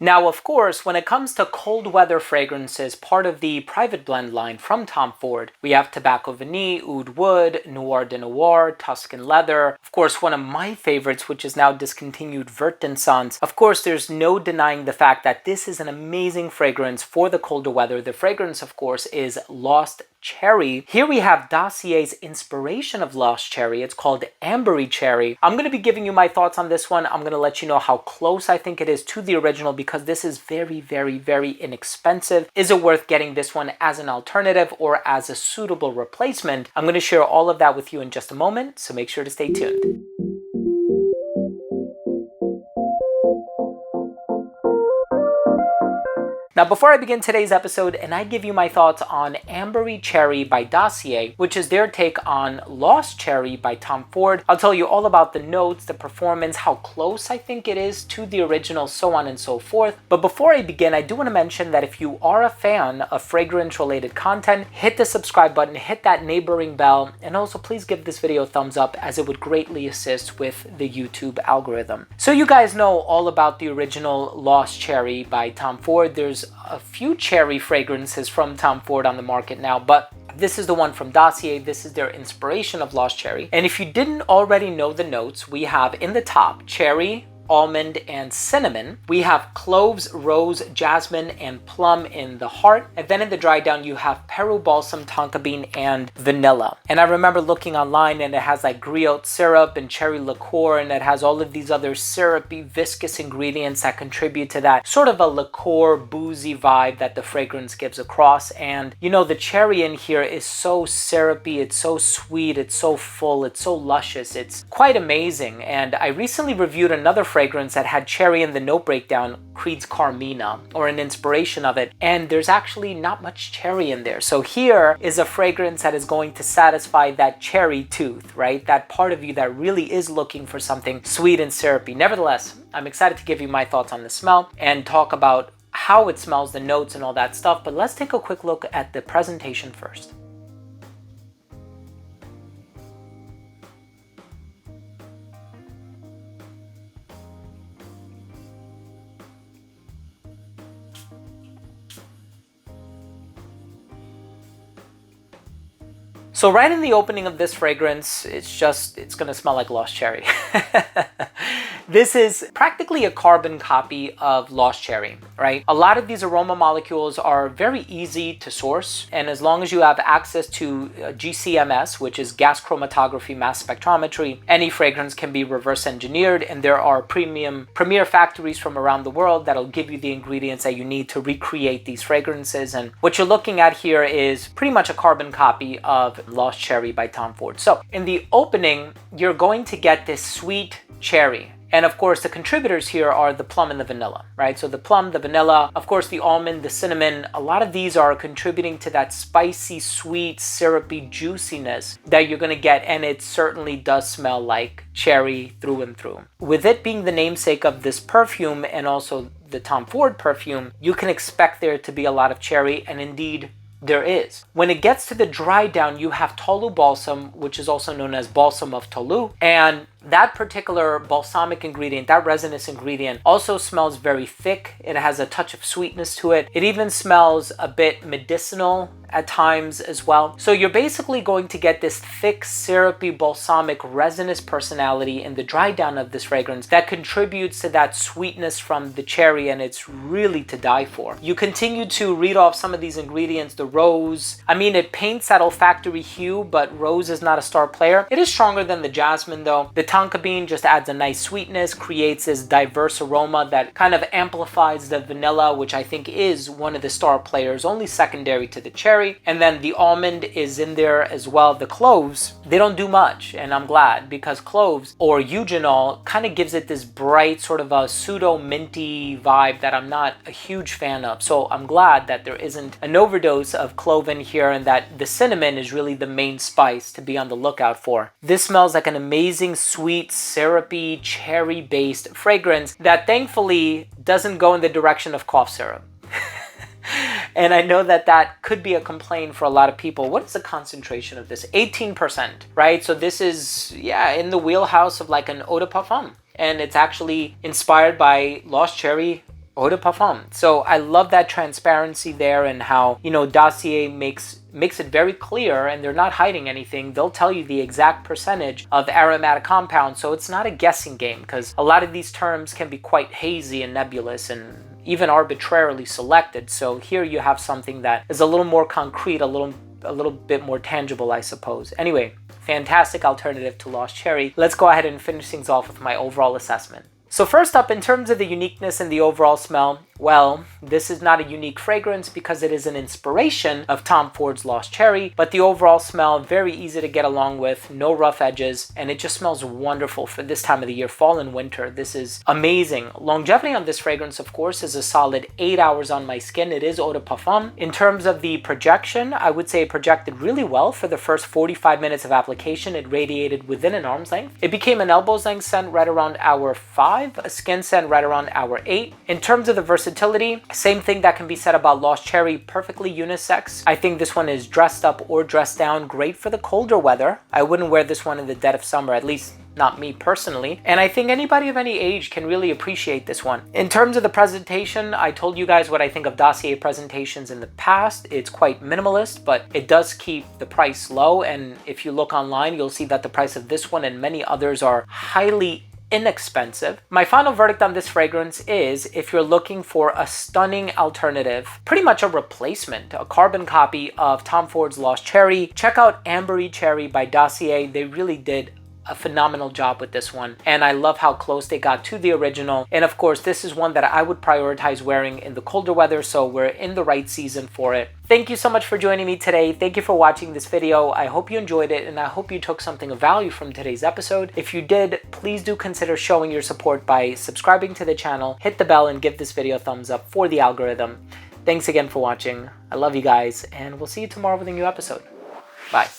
Now, of course, when it comes to cold weather fragrances, part of the private blend line from Tom Ford, we have Tobacco Vanille, Oud Wood, Noir de Noir, Tuscan Leather. Of course, one of my favorites, which is now discontinued, Redolessence. Of course, there's no denying the fact that this is an amazing fragrance for the colder weather. The fragrance, of course, is Lost Cherry. Here we have Dossier's inspiration of Lost Cherry. It's called Ambery Cherry. I'm going to be giving you my thoughts on this one. I'm going to let you know how close I think it is to the original because this is very, very, very inexpensive. Is it worth getting this one as an alternative or as a suitable replacement? I'm going to share all of that with you in just a moment, so make sure to stay tuned. Now, before I begin today's episode and I give you my thoughts on Ambery Cherry by Dossier, which is their take on Lost Cherry by Tom Ford, I'll tell you all about the notes, the performance, how close I think it is to the original, so on and so forth. But before I begin, I do want to mention that if you are a fan of fragrance-related content, hit the subscribe button, hit that neighboring bell, and also please give this video a thumbs up as it would greatly assist with the YouTube algorithm. So you guys know all about the original Lost Cherry by Tom Ford. There's a few cherry fragrances from Tom Ford on the market now, but this is the one from Dossier. This is their inspiration of Lost Cherry. And if you didn't already know the notes, we have in the top cherry, almond, and cinnamon. We have cloves, rose, jasmine, and plum in the heart. And then in the dry down, you have Peru balsam, tonka bean, and vanilla. And I remember looking online and it has like griot syrup and cherry liqueur, and it has all of these other syrupy, viscous ingredients that contribute to that sort of a liqueur, boozy vibe that the fragrance gives across. And you know, the cherry in here is so syrupy, it's so sweet, it's so full, it's so luscious. It's quite amazing. And I recently reviewed another fragrance that had cherry in the note breakdown, Creed's Carmina, or an inspiration of it, and there's actually not much cherry in there. So here is a fragrance that is going to satisfy that cherry tooth, right? That part of you that really is looking for something sweet and syrupy. Nevertheless, I'm excited to give you my thoughts on the smell and talk about how it smells, the notes and all that stuff, but let's take a quick look at the presentation first. So right in the opening of this fragrance, it's going to smell like Lost Cherry. This is practically a carbon copy of Lost Cherry, right? A lot of these aroma molecules are very easy to source, and as long as you have access to GCMS, which is gas chromatography mass spectrometry, any fragrance can be reverse engineered, and there are premier factories from around the world that'll give you the ingredients that you need to recreate these fragrances. And what you're looking at here is pretty much a carbon copy of Lost Cherry by Tom Ford. So in the opening, you're going to get this sweet cherry. And of course, the contributors here are the plum and the vanilla, right? So the plum, the vanilla, of course, the almond, the cinnamon, a lot of these are contributing to that spicy, sweet, syrupy juiciness that you're going to get. And it certainly does smell like cherry through and through. With it being the namesake of this perfume and also the Tom Ford perfume, you can expect there to be a lot of cherry, and indeed, there is. When it gets to the dry down, you have Tolu balsam, which is also known as balsam of Tolu, and that particular balsamic ingredient, that resinous ingredient, also smells very thick. It has a touch of sweetness to it. It even smells a bit medicinal at times as well. So you're basically going to get this thick, syrupy, balsamic, resinous personality in the dry down of this fragrance that contributes to that sweetness from the cherry, and it's really to die for. You continue to read off some of these ingredients. The rose, I mean, it paints that olfactory hue, but rose is not a star player. It is stronger than the jasmine though. The tonka bean just adds a nice sweetness, creates this diverse aroma that kind of amplifies the vanilla, which I think is one of the star players, only secondary to the cherry. And then the almond is in there as well. The cloves, they don't do much, and I'm glad, because cloves or eugenol kind of gives it this bright sort of a pseudo minty vibe that I'm not a huge fan of. So I'm glad that there isn't an overdose of clove in here, and that the cinnamon is really the main spice to be on the lookout for. This smells like an amazing, sweet, syrupy, cherry-based fragrance that thankfully doesn't go in the direction of cough syrup. And I know that that could be a complaint for a lot of people. What is the concentration of this? 18%, right? So this is, yeah, in the wheelhouse of like an eau de parfum. And it's actually inspired by Lost Cherry eau de parfum. So I love that transparency there, and how, you know, Dossier makes it very clear, and they're not hiding anything. They'll tell you the exact percentage of aromatic compound, so it's not a guessing game, because a lot of these terms can be quite hazy and nebulous and even arbitrarily selected. So here you have something that is a little more concrete, a little bit more tangible, I suppose. Anyway, fantastic alternative to Lost Cherry. Let's go ahead and finish things off with my overall assessment. So first up, in terms of the uniqueness and the overall smell, well, this is not a unique fragrance because it is an inspiration of Tom Ford's Lost Cherry, but the overall smell, very easy to get along with, no rough edges, and it just smells wonderful for this time of the year, fall and winter. This is amazing. Longevity on this fragrance, of course, is a solid 8 hours on my skin. It is eau de parfum. In terms of the projection, I would say it projected really well for the first 45 minutes of application. It radiated within an arm's length. It became an elbow's length scent right around hour 5, a skin scent right around hour 8. In terms of the versatility, same thing that can be said about Lost Cherry, perfectly unisex. I think this one is dressed up or dressed down, great for the colder weather. I wouldn't wear this one in the dead of summer, at least not me personally. And I think anybody of any age can really appreciate this one. In terms of the presentation, I told you guys what I think of Dossier presentations in the past. It's quite minimalist, but it does keep the price low. And if you look online, you'll see that the price of this one and many others are highly inexpensive. My final verdict on this fragrance is, if you're looking for a stunning alternative, pretty much a replacement, a carbon copy of Tom Ford's Lost Cherry, check out Ambery Cherry by Dossier. They really did a phenomenal job with this one, and I love how close they got to the original. And of course, this is one that I would prioritize wearing in the colder weather, so we're in the right season for it. Thank you so much for joining me today. Thank you for watching this video. I hope you enjoyed it, and I hope you took something of value from today's episode. If you did, please do consider showing your support by subscribing to the channel, hit the bell, and give this video a thumbs up for the algorithm. Thanks again for watching. I love you guys, and we'll see you tomorrow with a new episode. Bye.